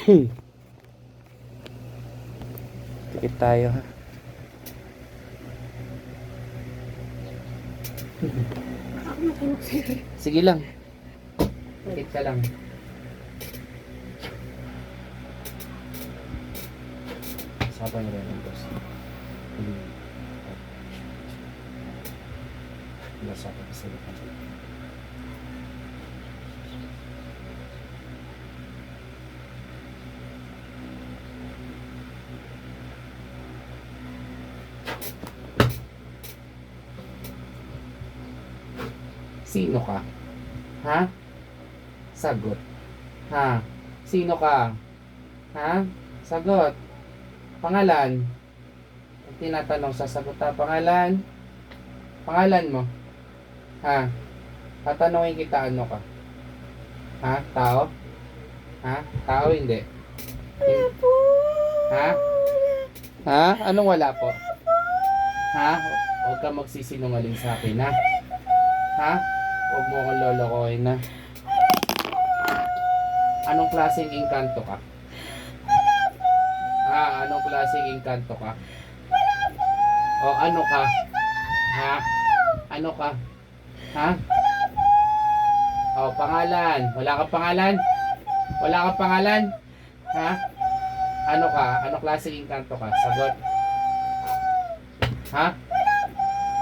Tikit tayo ha. Sige lang. Tikit ka lang. Sabi rin ang boss. Nasa ka sa likod. Sino ka? Ha? Sagot. Ha? Sino ka? Ha? Sagot. Pangalan. Ang tinatanong, sasagot ha. Pangalan. Pangalan mo. Ha? Tatanungin kita, ano ka? Ha? Tao? Ha? Tao hindi? Wala po. Ha? Ha? Anong wala po? Ha? Huwag ka magsisinungaling sa akin, ha? Ha? Huwag mo akong lolokohin, ha? Anong klaseng engkanto ka? Ha? Anong klaseng engkanto ka? O ano ka? Ha? Ano ka? Ha? O pangalan. Wala kang pangalan? Wala kang pangalan? Ha? Ano ka? Anong klaseng engkanto ka? Sagot. Ha?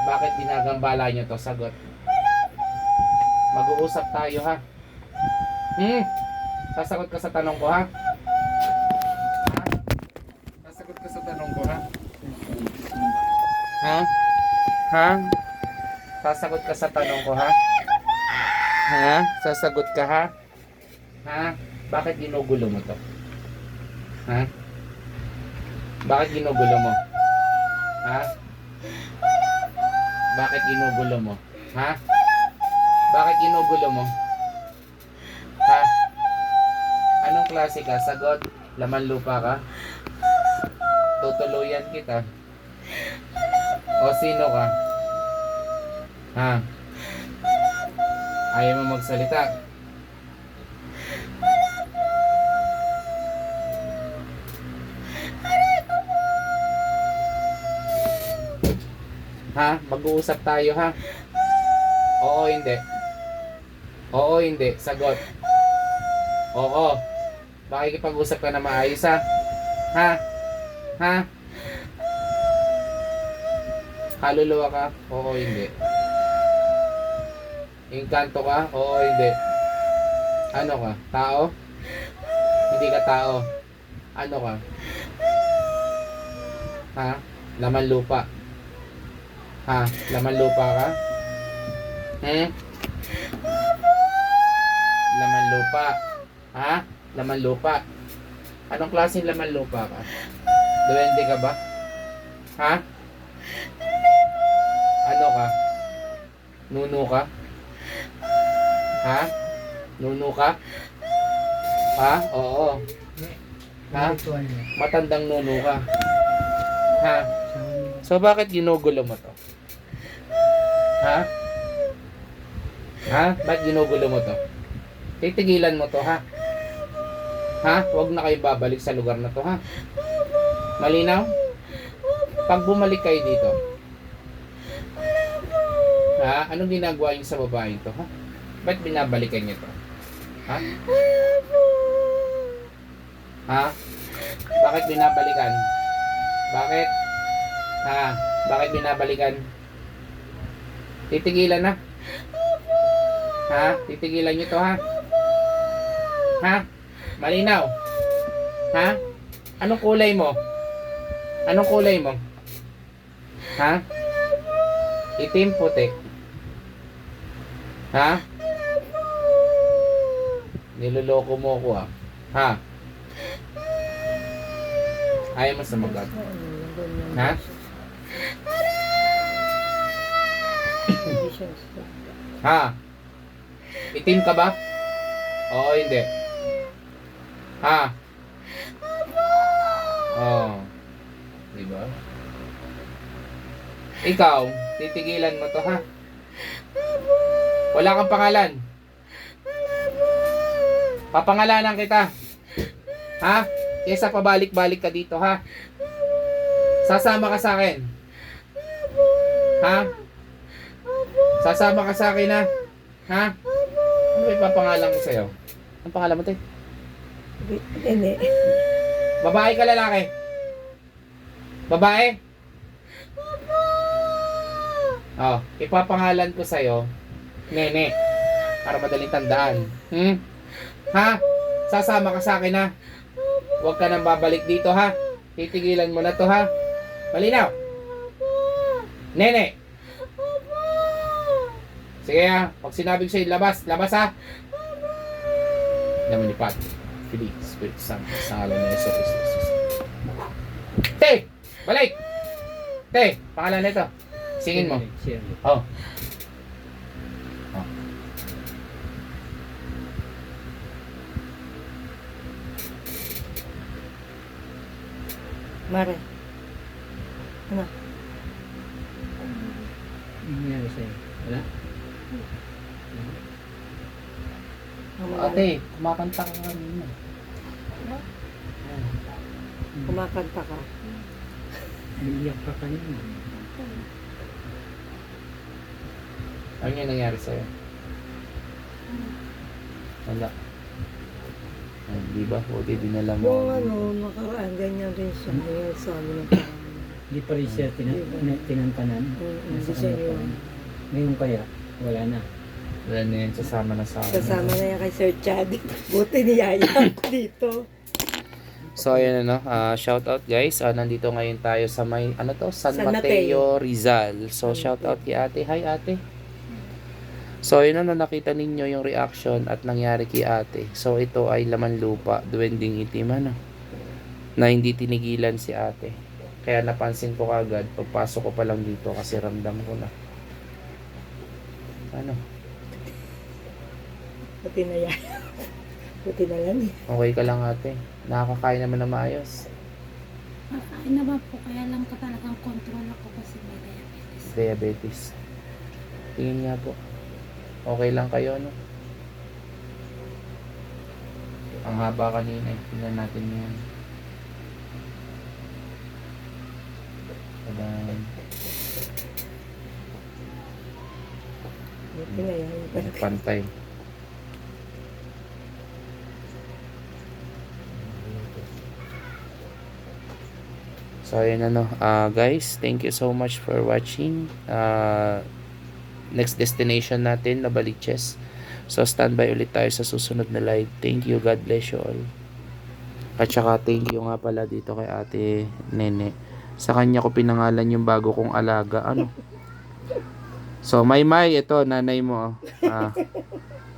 Bakit ginagambala nyo to? Sagot. Mag-uusap tayo ha. Sasagot ka sa tanong ko ha. Ha? Sasagot ka sa tanong ko ha. Ha? Ha? Sasagot ka sa tanong ko ha. Ha? Sasagot ka ha. Ha? Bakit ginugulo mo to? Ha? Bakit ginugulo mo? Ha? Bakit ginugulo mo? Ha? Bakit ginugulo mo? Ha? Anong klase ka? Sagot. Laman lupa ka? Tutuluyan kita. O sino ka? Ha? Ayaw mo magsalita? Ha? Mag-uusap tayo ha? Oo, hindi. Oo, hindi. Sagot. Oo. Makikipag-usap ka na maayos ha? Ha? Ha? Kaluluwa ka? Oo, hindi. Engkanto ka? Oo, hindi. Ano ka? Tao? Hindi ka tao. Ano ka? Ha? Laman lupa. Ha? Laman lupa ka? Laman lupa. Ha? Laman lupa. Anong klaseng laman lupa ka? Duwende ka ba? Ha? Ano ka? Nuno ka? Ha? Nuno ka? Ha? Oo. Ha? Matandang nuno ka? Ha? So bakit ginugulo mo to? Ha? Ha? Bakit ginugulo mo to? Titigilan mo to ha? Ha? Huwag na kayo babalik sa lugar na to ha? Malinaw? Pag bumalik kayo dito, ha? Anong ginagawa niyo sa babae to ha? Ba't binabalikan niyo to? Ha? Ha? Bakit binabalikan? Bakit? Ha? Bakit binabalikan? Titigilan na? Ha? Titigilan niyo to ha? Ha? Malinaw? Ha? Anong kulay mo? Anong kulay mo? Ha? Itim, puti. Ha? Niloloko mo ako ah. Ha? Ayaw mo sumagot. Ha? Ha? Itim ka ba? Oo, hindi. Ha? Oo. Diba? Ikaw, titigilan mo to ha? Wala kang pangalan. Papangalanan kita. Ha? Kesa pabalik-balik ka dito, ha? Sasama ka sa akin. Ha? Sasama ka sa akin, ha? Ha? Ano ba ipapangalan ko sa'yo? Anong pangalan mo, te? Hindi. Babae ka, lalaki? Babae? Oh, ipapangalan ko sa'yo, Nene. Para madaling tandaan. Ha? Sasama ka sa akin, ha? Huwag ka nang babalik dito, ha? Titigilan mo na to, ha? Malinaw? Nene! Sige, ha? Pag sinabi ko sa'yo, labas. Labas, ha? Naman ni Pat. Pili, Spirit Santo, sa ngalan ni Jesus Christus. Te! Balik! Te! Pangalan nito. Singin mo. Oh. Oh. Mare. Ano? Ano nangyari sa'yo? Wala? Ate, kumakanta ka kanina. Kumakanta ka. Umiiyak ka kanina. Ano yung nangyari sa'yo? Wala. Ay, di ba? Buti dinala mo. Yung ano, nakaraan, ganyan rin siya. Ngayon sa amin ng parang. Hindi pa rin siya tinantanan. Hindi siya yun. Ngayon kaya, wala na. Wala na yan, sasama na sa akin. Kasama na yan kay Sir Chad. Buti niyaya dito. So, ayun ano, shout out guys. Nandito ngayon tayo sa may, ano to? San San Mateo, Rizal. So, shout out kay ate. Hi ate. So, yun ano, nakita ninyo yung reaction at nangyari kay ate. So, ito ay laman lupa, duwending itim ano. Na hindi tinigilan si ate. Kaya napansin ko kagad, pagpasok ko pa lang dito kasi ramdam ko na. Ano? Buti na yan. Buti na lang eh. Okay ka lang ate. Nakakakain naman na maayos. Makain naman po, kaya lang ko talagang control ako kasi may diabetes. Diabetes. Tingin nga po. Okay lang kayo, no? Ang haba kanina eh. Tingnan natin yan. Tadan. Buti na yan. Pantay. So, ayun ano. Guys, thank you so much for watching. Next destination natin, Nabaliches. So, standby ulit tayo sa susunod na live. Thank you. God bless you all. At saka, thank you nga pala dito kay Ate Nene. Sa kanya ko pinangalan yung bago kong alaga. Ano? So, Maymay, ito, nanay mo.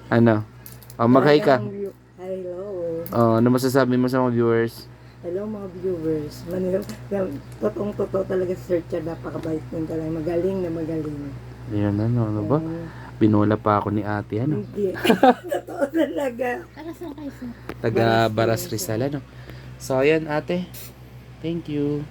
Ano? Mag-hi ka. Hello. Ano masasabi mo sa mga viewers? Hello mga viewers. Totoong-totoo talaga si Sir Chad. Napakabait ng galing. Magaling na magaling. Ayan, ano ba? Binula pa ako ni ate, ano? Hindi. Totoo talaga. Para saan kayo sir? Taga Baras Rizal, ano? So, ayan, ate. Thank you.